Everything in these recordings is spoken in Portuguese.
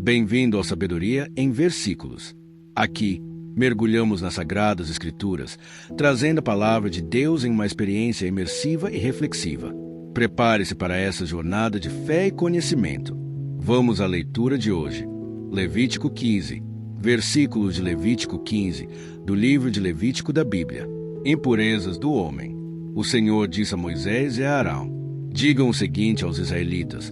Bem-vindo ao Sabedoria em Versículos. Aqui, mergulhamos nas Sagradas Escrituras, trazendo a palavra de Deus em uma experiência imersiva e reflexiva. Prepare-se para essa jornada de fé e conhecimento. Vamos à leitura de hoje. Levítico 15. Versículos de Levítico 15, do livro de Levítico da Bíblia. Impurezas do homem. O Senhor disse a Moisés e a Arão: digam o seguinte aos israelitas: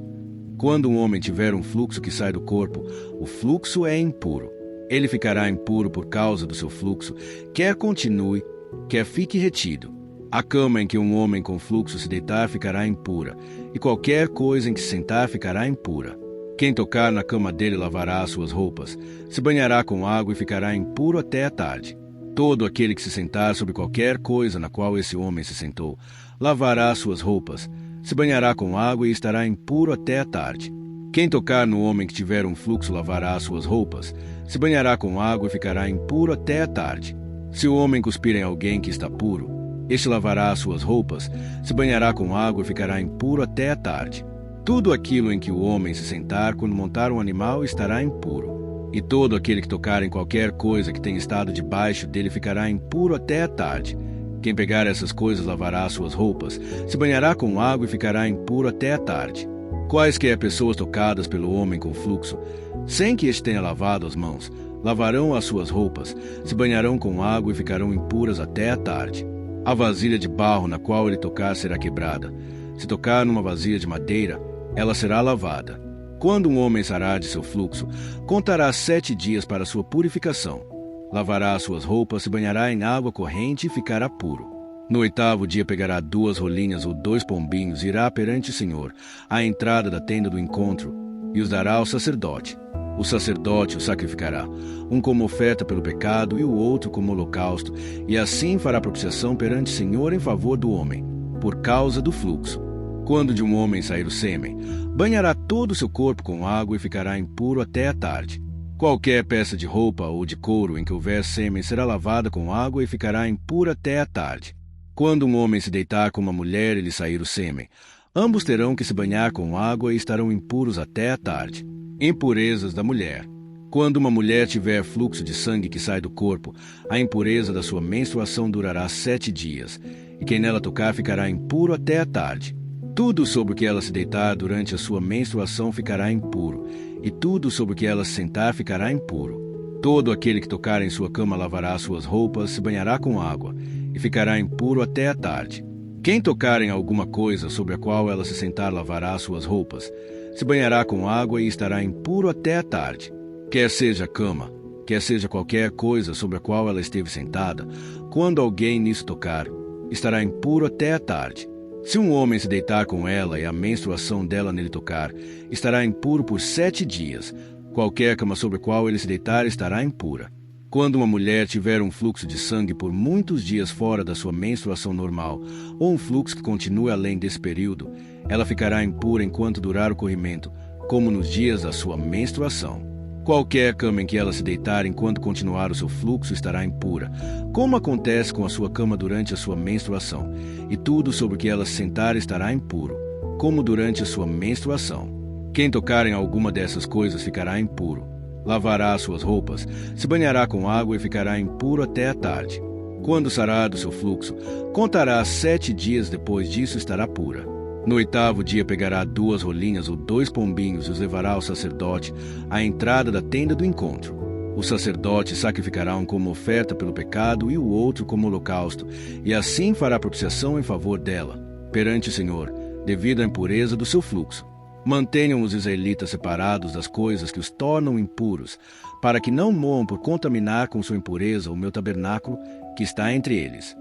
quando um homem tiver um fluxo que sai do corpo, o fluxo é impuro. Ele ficará impuro por causa do seu fluxo, quer continue, quer fique retido. A cama em que um homem com fluxo se deitar ficará impura, e qualquer coisa em que se sentar ficará impura. Quem tocar na cama dele lavará as suas roupas, se banhará com água e ficará impuro até a tarde. Todo aquele que se sentar sobre qualquer coisa na qual esse homem se sentou, lavará as suas roupas, se banhará com água e estará impuro até a tarde. Quem tocar no homem que tiver um fluxo lavará as suas roupas, se banhará com água e ficará impuro até a tarde. Se o homem cuspir em alguém que está puro, este lavará as suas roupas, se banhará com água e ficará impuro até a tarde. Tudo aquilo em que o homem se sentar quando montar um animal estará impuro. E todo aquele que tocar em qualquer coisa que tenha estado debaixo dele ficará impuro até a tarde. Quem pegar essas coisas lavará as suas roupas, se banhará com água e ficará impuro até a tarde. Quaisquer pessoas tocadas pelo homem com fluxo, sem que este tenha lavado as mãos, lavarão as suas roupas, se banharão com água e ficarão impuras até a tarde. A vasilha de barro na qual ele tocar será quebrada. Se tocar numa vasilha de madeira, ela será lavada. Quando um homem sarar de seu fluxo, contará 7 dias para sua purificação. Lavará as suas roupas, se banhará em água corrente e ficará puro. No 8º dia pegará 2 rolinhas ou 2 pombinhos e irá perante o Senhor, à entrada da tenda do encontro, e os dará ao sacerdote. O sacerdote os sacrificará, um como oferta pelo pecado e o outro como holocausto, e assim fará propiciação perante o Senhor em favor do homem, por causa do fluxo. Quando de um homem sair o sêmen, banhará todo o seu corpo com água e ficará impuro até a tarde. Qualquer peça de roupa ou de couro em que houver sêmen será lavada com água e ficará impura até a tarde. Quando um homem se deitar com uma mulher e lhe sair o sêmen, ambos terão que se banhar com água e estarão impuros até a tarde. Impurezas da mulher. Quando uma mulher tiver fluxo de sangue que sai do corpo, a impureza da sua menstruação durará 7 dias, e quem nela tocar ficará impuro até a tarde. Tudo sobre o que ela se deitar durante a sua menstruação ficará impuro, e tudo sobre o que ela se sentar ficará impuro. Todo aquele que tocar em sua cama lavará suas roupas, se banhará com água, e ficará impuro até a tarde. Quem tocar em alguma coisa sobre a qual ela se sentar lavará suas roupas, se banhará com água e estará impuro até a tarde. Quer seja a cama, quer seja qualquer coisa sobre a qual ela esteve sentada, quando alguém nisso tocar, estará impuro até a tarde. Se um homem se deitar com ela e a menstruação dela nele tocar, estará impuro por 7 dias. Qualquer cama sobre a qual ele se deitar estará impura. Quando uma mulher tiver um fluxo de sangue por muitos dias fora da sua menstruação normal, ou um fluxo que continue além desse período, ela ficará impura enquanto durar o corrimento, como nos dias da sua menstruação. Qualquer cama em que ela se deitar enquanto continuar o seu fluxo estará impura, como acontece com a sua cama durante a sua menstruação, e tudo sobre o que ela se sentar estará impuro, como durante a sua menstruação. Quem tocar em alguma dessas coisas ficará impuro. Lavará as suas roupas, se banhará com água e ficará impuro até a tarde. Quando sarar do seu fluxo, contará 7 dias depois disso estará pura. No 8º dia pegará 2 rolinhas ou 2 pombinhos e os levará ao sacerdote à entrada da tenda do encontro. O sacerdote sacrificará um como oferta pelo pecado e o outro como holocausto, e assim fará propiciação em favor dela, perante o Senhor, devido à impureza do seu fluxo. Mantenham os israelitas separados das coisas que os tornam impuros, para que não morram por contaminar com sua impureza o meu tabernáculo que está entre eles.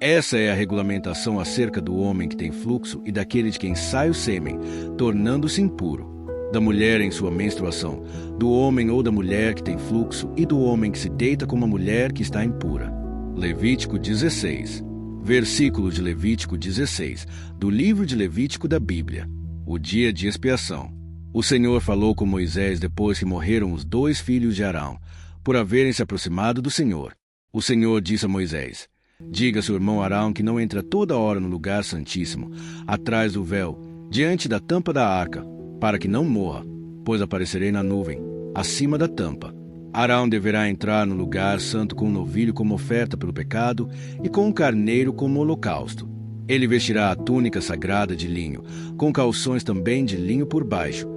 Essa é a regulamentação acerca do homem que tem fluxo e daquele de quem sai o sêmen, tornando-se impuro, da mulher em sua menstruação, do homem ou da mulher que tem fluxo e do homem que se deita com uma mulher que está impura. Levítico 16. Versículo de Levítico 16, do livro de Levítico da Bíblia. O dia de expiação. O Senhor falou com Moisés depois que morreram os 2 filhos de Arão, por haverem se aproximado do Senhor. O Senhor disse a Moisés: diga a seu irmão Arão que não entra toda hora no lugar santíssimo, atrás do véu, diante da tampa da arca, para que não morra, depois aparecerei na nuvem, acima da tampa. Arão deverá entrar no lugar santo com um novilho como oferta pelo pecado e com um carneiro como holocausto. Ele vestirá a túnica sagrada de linho, com calções também de linho por baixo.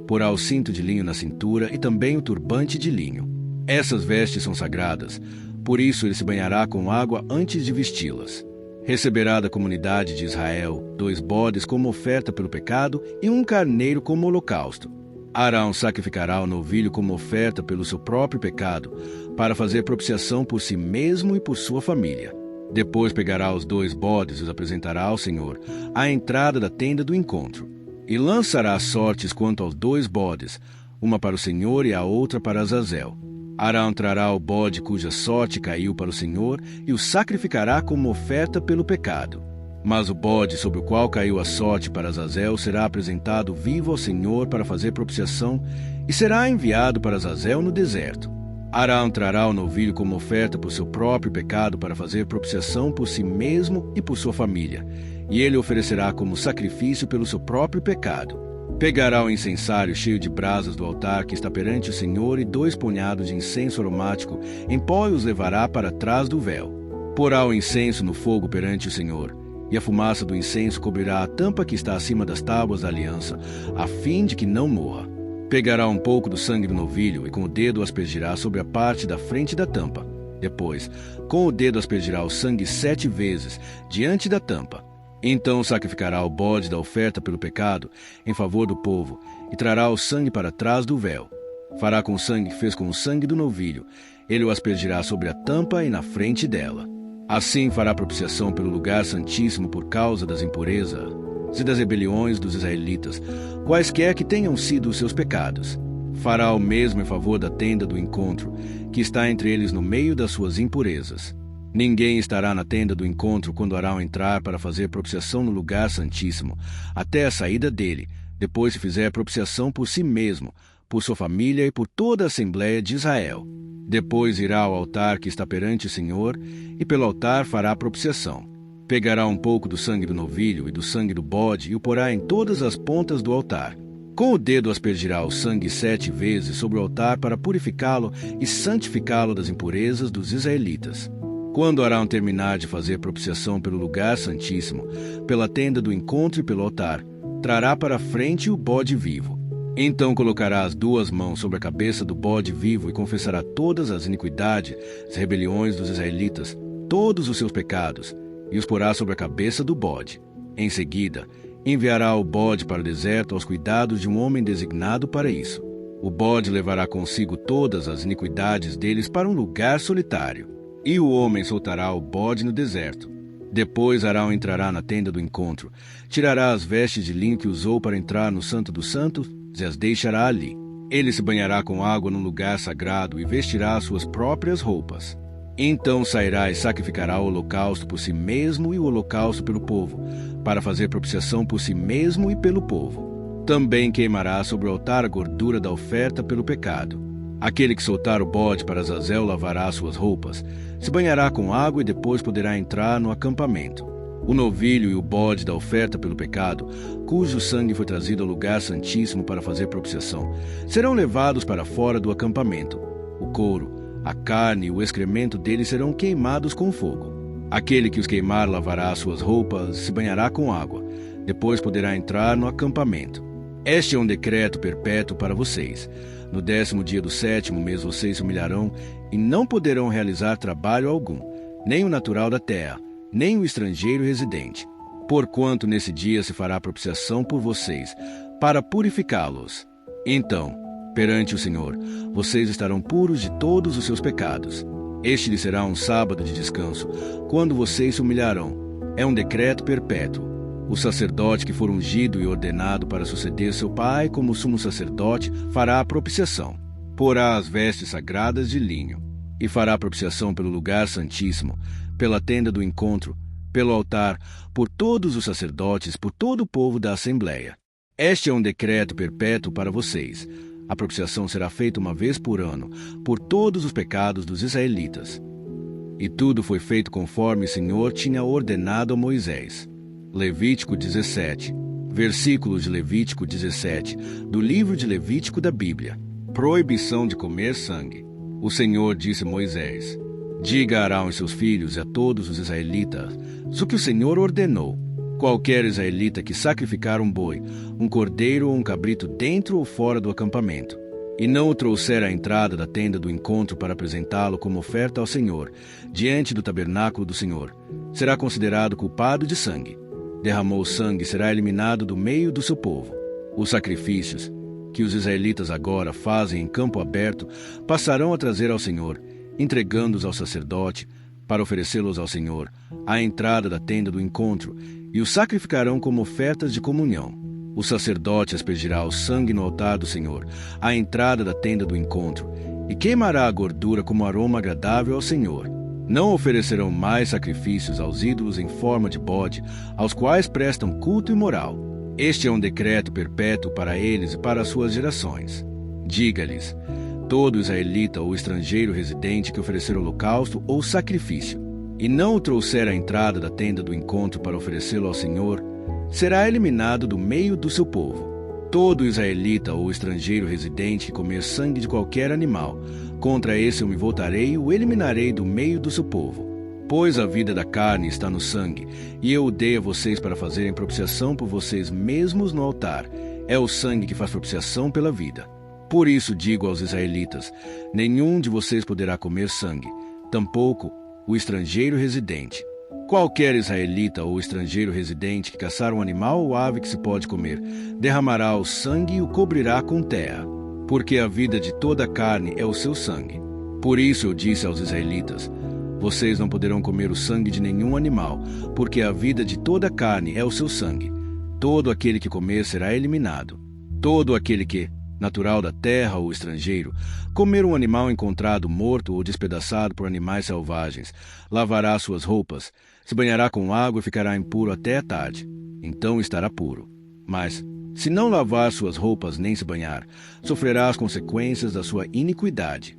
Porá o cinto de linho na cintura e também o turbante de linho. Essas vestes são sagradas, por isso ele se banhará com água antes de vesti-las. Receberá da comunidade de Israel 2 bodes como oferta pelo pecado e um carneiro como holocausto. Arão sacrificará o novilho como oferta pelo seu próprio pecado, para fazer propiciação por si mesmo e por sua família. Depois pegará os 2 bodes e os apresentará ao Senhor, à entrada da tenda do encontro. E lançará sortes quanto aos 2 bodes, uma para o Senhor e a outra para Azazel. Arão trará o bode cuja sorte caiu para o Senhor e o sacrificará como oferta pelo pecado. Mas o bode sobre o qual caiu a sorte para Azazel será apresentado vivo ao Senhor para fazer propiciação e será enviado para Azazel no deserto. Arão trará o novilho como oferta por seu próprio pecado para fazer propiciação por si mesmo e por sua família, e ele oferecerá como sacrifício pelo seu próprio pecado. Pegará o incensário cheio de brasas do altar que está perante o Senhor e 2 punhados de incenso aromático em pó e os levará para trás do véu. Porá o incenso no fogo perante o Senhor, e a fumaça do incenso cobrirá a tampa que está acima das tábuas da aliança, a fim de que não morra. Pegará um pouco do sangue do novilho e com o dedo aspergirá sobre a parte da frente da tampa. Depois, com o dedo aspergirá o sangue 7 vezes diante da tampa. Então sacrificará o bode da oferta pelo pecado em favor do povo e trará o sangue para trás do véu. Fará com o sangue que fez com o sangue do novilho. Ele o aspergirá sobre a tampa e na frente dela. Assim fará propiciação pelo lugar santíssimo por causa das impurezas e das rebeliões dos israelitas, quaisquer que tenham sido os seus pecados. Fará o mesmo em favor da tenda do encontro, que está entre eles no meio das suas impurezas. Ninguém estará na tenda do encontro quando Arão entrar para fazer propiciação no lugar santíssimo, até a saída dele, depois se fizer propiciação por si mesmo, por sua família e por toda a Assembleia de Israel. Depois irá ao altar que está perante o Senhor, e pelo altar fará propiciação. Pegará um pouco do sangue do novilho e do sangue do bode e o porá em todas as pontas do altar. Com o dedo aspergirá o sangue 7 vezes sobre o altar para purificá-lo e santificá-lo das impurezas dos israelitas. Quando Arão terminar de fazer propiciação pelo lugar santíssimo, pela tenda do encontro e pelo altar, trará para a frente o bode vivo. Então colocará as 2 mãos sobre a cabeça do bode vivo e confessará todas as iniquidades, as rebeliões dos israelitas, todos os seus pecados, e os porá sobre a cabeça do bode. Em seguida, enviará o bode para o deserto aos cuidados de um homem designado para isso. O bode levará consigo todas as iniquidades deles para um lugar solitário. E o homem soltará o bode no deserto. Depois Arão entrará na tenda do encontro, tirará as vestes de linho que usou para entrar no Santo dos Santos e as deixará ali. Ele se banhará com água num lugar sagrado e vestirá as suas próprias roupas. Então sairá e sacrificará o holocausto por si mesmo e o holocausto pelo povo, para fazer propiciação por si mesmo e pelo povo. Também queimará sobre o altar a gordura da oferta pelo pecado. Aquele que soltar o bode para Azazel lavará suas roupas, se banhará com água e depois poderá entrar no acampamento. O novilho e o bode da oferta pelo pecado, cujo sangue foi trazido ao lugar santíssimo para fazer propiciação, serão levados para fora do acampamento. O couro, a carne e o excremento deles serão queimados com fogo. Aquele que os queimar lavará suas roupas, se banhará com água, depois poderá entrar no acampamento. Este é um decreto perpétuo para vocês. No 10º dia do 7º mês vocês se humilharão e não poderão realizar trabalho algum, nem o natural da terra, nem o estrangeiro residente. Porquanto nesse dia se fará propiciação por vocês, para purificá-los. Então, perante o Senhor, vocês estarão puros de todos os seus pecados. Este lhes será um sábado de descanso, quando vocês se humilharão. É um decreto perpétuo. O sacerdote que for ungido e ordenado para suceder seu pai como sumo sacerdote fará a propiciação. Porá as vestes sagradas de linho e fará a propiciação pelo lugar santíssimo, pela tenda do encontro, pelo altar, por todos os sacerdotes, por todo o povo da Assembleia. Este é um decreto perpétuo para vocês. A propiciação será feita uma vez por ano, por todos os pecados dos israelitas. E tudo foi feito conforme o Senhor tinha ordenado a Moisés. Levítico 17. Versículos de Levítico 17, do livro de Levítico da Bíblia. Proibição de comer sangue. O Senhor disse a Moisés: Diga a Arão e seus filhos e a todos os israelitas o que o Senhor ordenou. Qualquer israelita que sacrificar um boi, um cordeiro ou um cabrito dentro ou fora do acampamento, e não o trouxer à entrada da tenda do encontro para apresentá-lo como oferta ao Senhor, diante do tabernáculo do Senhor, será considerado culpado de sangue. Derramou sangue, será eliminado do meio do seu povo. Os sacrifícios que os israelitas agora fazem em campo aberto passarão a trazer ao Senhor, entregando-os ao sacerdote, para oferecê-los ao Senhor, à entrada da tenda do encontro, e os sacrificarão como ofertas de comunhão. O sacerdote aspergirá o sangue no altar do Senhor, à entrada da tenda do encontro, e queimará a gordura como aroma agradável ao Senhor. Não oferecerão mais sacrifícios aos ídolos em forma de bode, aos quais prestam culto imoral. Este é um decreto perpétuo para eles e para as suas gerações. Diga-lhes: todo israelita ou estrangeiro residente que oferecer holocausto ou sacrifício, e não o trouxer à entrada da tenda do encontro para oferecê-lo ao Senhor, será eliminado do meio do seu povo. Todo israelita ou estrangeiro residente que comer sangue de qualquer animal, contra esse eu me voltarei e o eliminarei do meio do seu povo. Pois a vida da carne está no sangue, e eu o dei a vocês para fazerem propiciação por vocês mesmos no altar. É o sangue que faz propiciação pela vida. Por isso digo aos israelitas: nenhum de vocês poderá comer sangue, tampouco o estrangeiro residente. Qualquer israelita ou estrangeiro residente que caçar um animal ou ave que se pode comer, derramará o sangue e o cobrirá com terra, porque a vida de toda a carne é o seu sangue. Por isso eu disse aos israelitas: vocês não poderão comer o sangue de nenhum animal, porque a vida de toda a carne é o seu sangue. Todo aquele que comer será eliminado. Todo aquele que, natural da terra ou estrangeiro, comer um animal encontrado morto ou despedaçado por animais selvagens, lavará suas roupas, se banhará com água e ficará impuro até a tarde. Então estará puro. Mas, se não lavar suas roupas nem se banhar, sofrerá as consequências da sua iniquidade.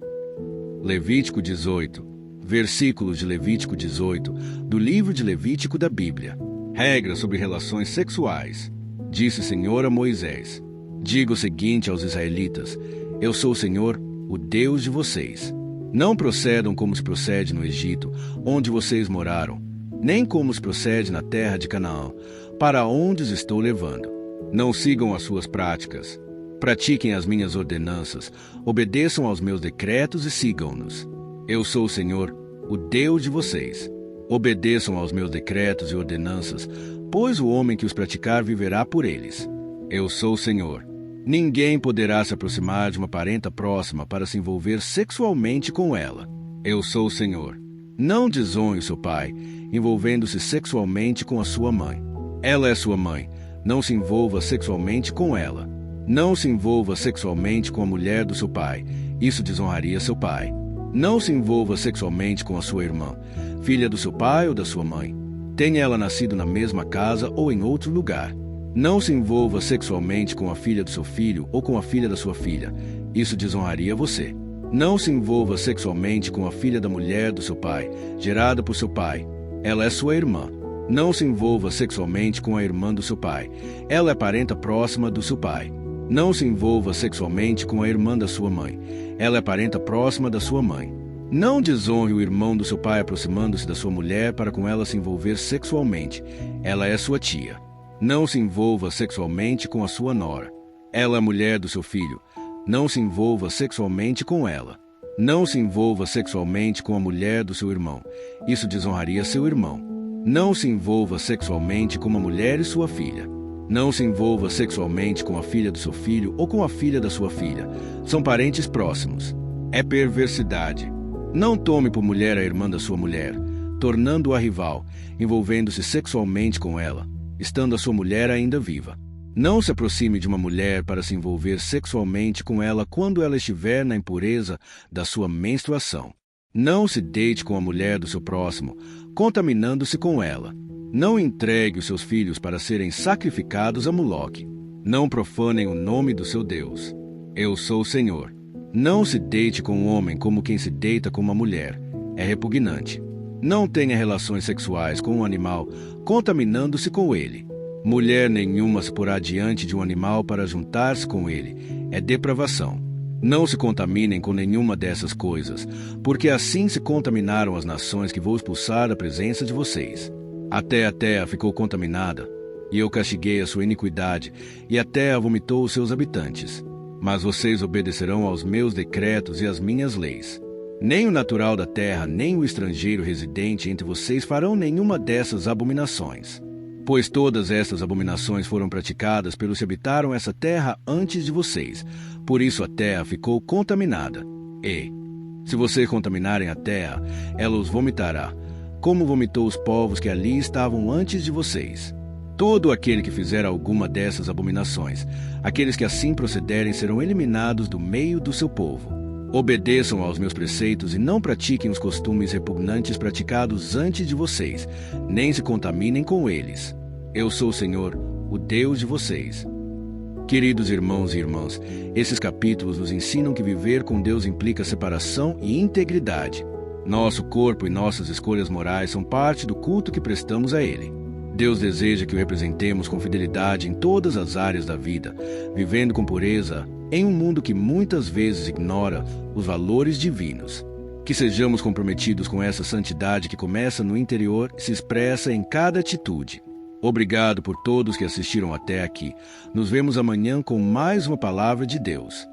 Levítico 18, versículos de Levítico 18, do livro de Levítico da Bíblia. Regras sobre relações sexuais. Disse o Senhor a Moisés: Diga o seguinte aos israelitas: eu sou o Senhor, o Deus de vocês. Não procedam como se procede no Egito, onde vocês moraram, nem como se procede na terra de Canaã, para onde os estou levando. Não sigam as suas práticas. Pratiquem as minhas ordenanças, obedeçam aos meus decretos e sigam-nos. Eu sou o Senhor, o Deus de vocês. Obedeçam aos meus decretos e ordenanças, pois o homem que os praticar viverá por eles. Eu sou o Senhor. Ninguém poderá se aproximar de uma parenta próxima para se envolver sexualmente com ela. Eu sou o Senhor. Não desonre o seu pai, envolvendo-se sexualmente com a sua mãe. Ela é sua mãe. Não se envolva sexualmente com ela. Não se envolva sexualmente com a mulher do seu pai. Isso desonraria seu pai. Não se envolva sexualmente com a sua irmã, filha do seu pai ou da sua mãe. Tenha ela nascido na mesma casa ou em outro lugar. Não se envolva sexualmente com a filha do seu filho ou com a filha da sua filha. Isso desonraria você. Não se envolva sexualmente com a filha da mulher do seu pai, gerada por seu pai. Ela é sua irmã. Não se envolva sexualmente com a irmã do seu pai. Ela é parenta próxima do seu pai. Não se envolva sexualmente com a irmã da sua mãe. Ela é parenta próxima da sua mãe. Não desonre o irmão do seu pai aproximando-se da sua mulher para com ela se envolver sexualmente. Ela é sua tia. Não se envolva sexualmente com a sua nora. Ela é a mulher do seu filho. Não se envolva sexualmente com ela. Não se envolva sexualmente com a mulher do seu irmão. Isso desonraria seu irmão. Não se envolva sexualmente com uma mulher e sua filha. Não se envolva sexualmente com a filha do seu filho ou com a filha da sua filha. São parentes próximos. É perversidade. Não tome por mulher a irmã da sua mulher, tornando-a rival, envolvendo-se sexualmente com ela, estando a sua mulher ainda viva. Não se aproxime de uma mulher para se envolver sexualmente com ela quando ela estiver na impureza da sua menstruação. Não se deite com a mulher do seu próximo, contaminando-se com ela. Não entregue os seus filhos para serem sacrificados a Moloque. Não profanem o nome do seu Deus. Eu sou o Senhor. Não se deite com um homem como quem se deita com uma mulher. É repugnante. Não tenha relações sexuais com um animal, contaminando-se com ele. Mulher nenhuma se porá diante de um animal para juntar-se com ele. É depravação. Não se contaminem com nenhuma dessas coisas, porque assim se contaminaram as nações que vou expulsar da presença de vocês. Até a terra ficou contaminada, e eu castiguei a sua iniquidade, e a terra vomitou os seus habitantes. Mas vocês obedecerão aos meus decretos e às minhas leis. Nem o natural da terra, nem o estrangeiro residente entre vocês farão nenhuma dessas abominações. Pois todas estas abominações foram praticadas pelos que habitaram essa terra antes de vocês. Por isso a terra ficou contaminada. E, se vocês contaminarem a terra, ela os vomitará, como vomitou os povos que ali estavam antes de vocês. Todo aquele que fizer alguma dessas abominações, aqueles que assim procederem serão eliminados do meio do seu povo. Obedeçam aos meus preceitos e não pratiquem os costumes repugnantes praticados antes de vocês, nem se contaminem com eles. Eu sou o Senhor, o Deus de vocês. Queridos irmãos e irmãs, esses capítulos nos ensinam que viver com Deus implica separação e integridade. Nosso corpo e nossas escolhas morais são parte do culto que prestamos a Ele. Deus deseja que o representemos com fidelidade em todas as áreas da vida, vivendo com pureza em um mundo que muitas vezes ignora os valores divinos. Que sejamos comprometidos com essa santidade que começa no interior e se expressa em cada atitude. Obrigado por todos que assistiram até aqui. Nos vemos amanhã com mais uma palavra de Deus.